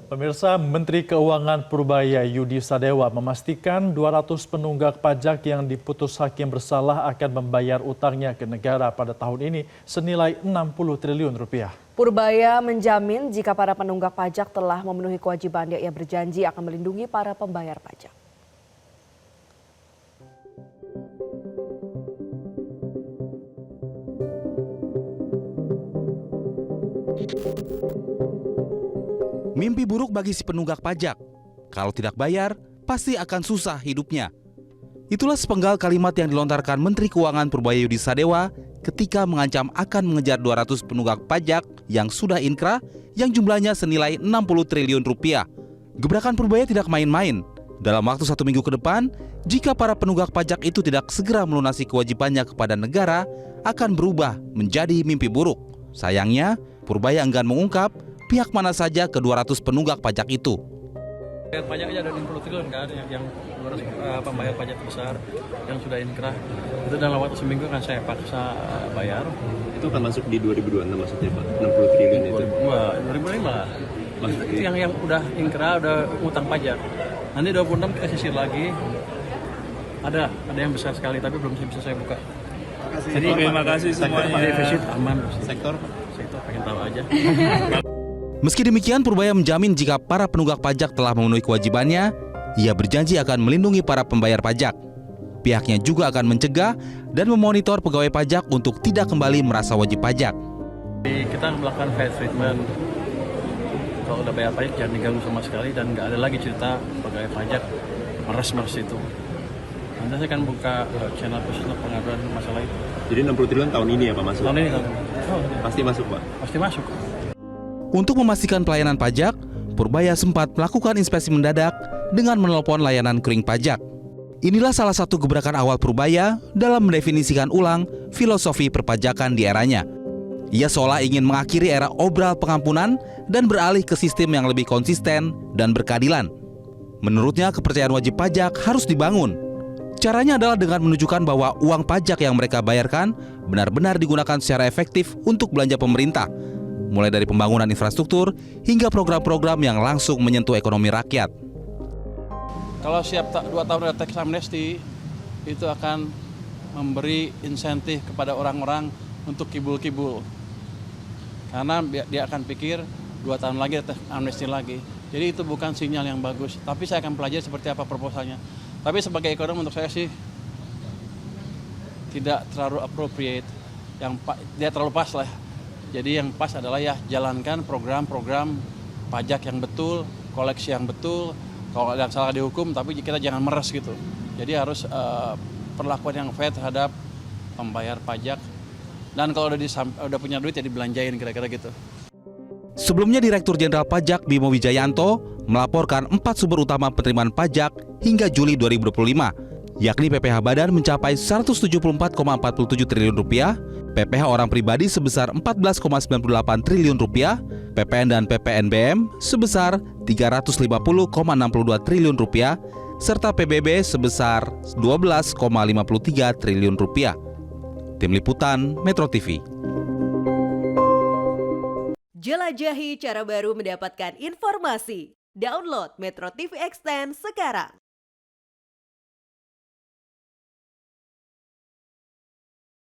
Pemirsa, Menteri Keuangan Purbaya Yudi Sadewa memastikan 200 penunggak pajak yang diputus hakim bersalah akan membayar utangnya ke negara pada tahun ini senilai 60 triliun rupiah. Purbaya menjamin jika para penunggak pajak telah memenuhi kewajibannya, ia berjanji akan melindungi para pembayar pajak. Mimpi buruk bagi si penunggak pajak. Kalau tidak bayar, pasti akan susah hidupnya. Itulah sepenggal kalimat yang dilontarkan Menteri Keuangan Purbaya Yudi Sadewa ketika mengancam akan mengejar 200 penunggak pajak yang sudah inkrah yang jumlahnya senilai 60 triliun rupiah. Gebrakan Purbaya tidak main-main. Dalam waktu 1 minggu ke depan, jika para penunggak pajak itu tidak segera melunasi kewajibannya kepada negara, akan berubah menjadi mimpi buruk. Sayangnya, Purbaya enggan mengungkap pihak mana saja ke 200 penunggak pajak itu. Pajak aja ada 60 triliun kan, yang pembayar pajak besar yang sudah inkrah. Itu dalam waktu seminggu kan saya paksa bayar. Itu akan masuk di 2026 maksudnya Pak, 60 triliun itu? 2005. Itu yang udah inkrah, udah utang pajak. Nanti 26 kita sisir lagi. Ada yang besar sekali tapi belum bisa saya buka. Jadi terima kasih semuanya. Defisit aman. Sektor pengen tahu aja. Meski demikian, Purbaya menjamin jika para penunggak pajak telah memenuhi kewajibannya, ia berjanji akan melindungi para pembayar pajak. Pihaknya juga akan mencegah dan memonitor pegawai pajak untuk tidak kembali merasa wajib pajak. Kita melakukan fair treatment. Kalau udah bayar pajak jangan diganggu sama sekali dan nggak ada lagi cerita pegawai pajak meres itu. Nanti saya akan buka channel khusus untuk pengaduan masalah itu. Jadi 60 triliun tahun ini ya Pak masuk? Tahun ini. Pasti masuk Pak? Pasti masuk. Untuk memastikan pelayanan pajak, Purbaya sempat melakukan inspeksi mendadak dengan menelpon layanan kering pajak. Inilah salah satu gebrakan awal Purbaya dalam mendefinisikan ulang filosofi perpajakan di eranya. Ia seolah ingin mengakhiri era obral pengampunan dan beralih ke sistem yang lebih konsisten dan berkeadilan. Menurutnya, kepercayaan wajib pajak harus dibangun. Caranya adalah dengan menunjukkan bahwa uang pajak yang mereka bayarkan benar-benar digunakan secara efektif untuk belanja pemerintah, mulai dari pembangunan infrastruktur hingga program-program yang langsung menyentuh ekonomi rakyat. Kalau siap 2 tahun ada tax amnesty, itu akan memberi insentif kepada orang-orang untuk kibul-kibul. Karena dia akan pikir 2 tahun lagi ada tax amnesty lagi. Jadi itu bukan sinyal yang bagus. Tapi saya akan pelajari seperti apa proposalnya. Tapi sebagai ekonom untuk saya sih tidak terlalu appropriate. Dia terlalu pas lah. Jadi yang pas adalah ya jalankan program-program pajak yang betul, koleksi yang betul. Kalau ada yang salah dihukum, tapi kita jangan meres gitu. Jadi harus perlakuan yang fair terhadap pembayar pajak. Dan kalau udah punya duit ya dibelanjain kira-kira gitu. Sebelumnya Direktur Jenderal Pajak Bimo Wijayanto melaporkan 4 sumber utama penerimaan pajak hingga Juli 2025, yakni PPh Badan mencapai 174,47 triliun rupiah, PPh orang pribadi sebesar 14,98 triliun rupiah, PPN dan PPNBM sebesar 350,62 triliun rupiah, serta PBB sebesar 12,53 triliun rupiah. Tim Liputan Metro TV. Jelajahi cara baru mendapatkan informasi. Download Metro TV Extend sekarang.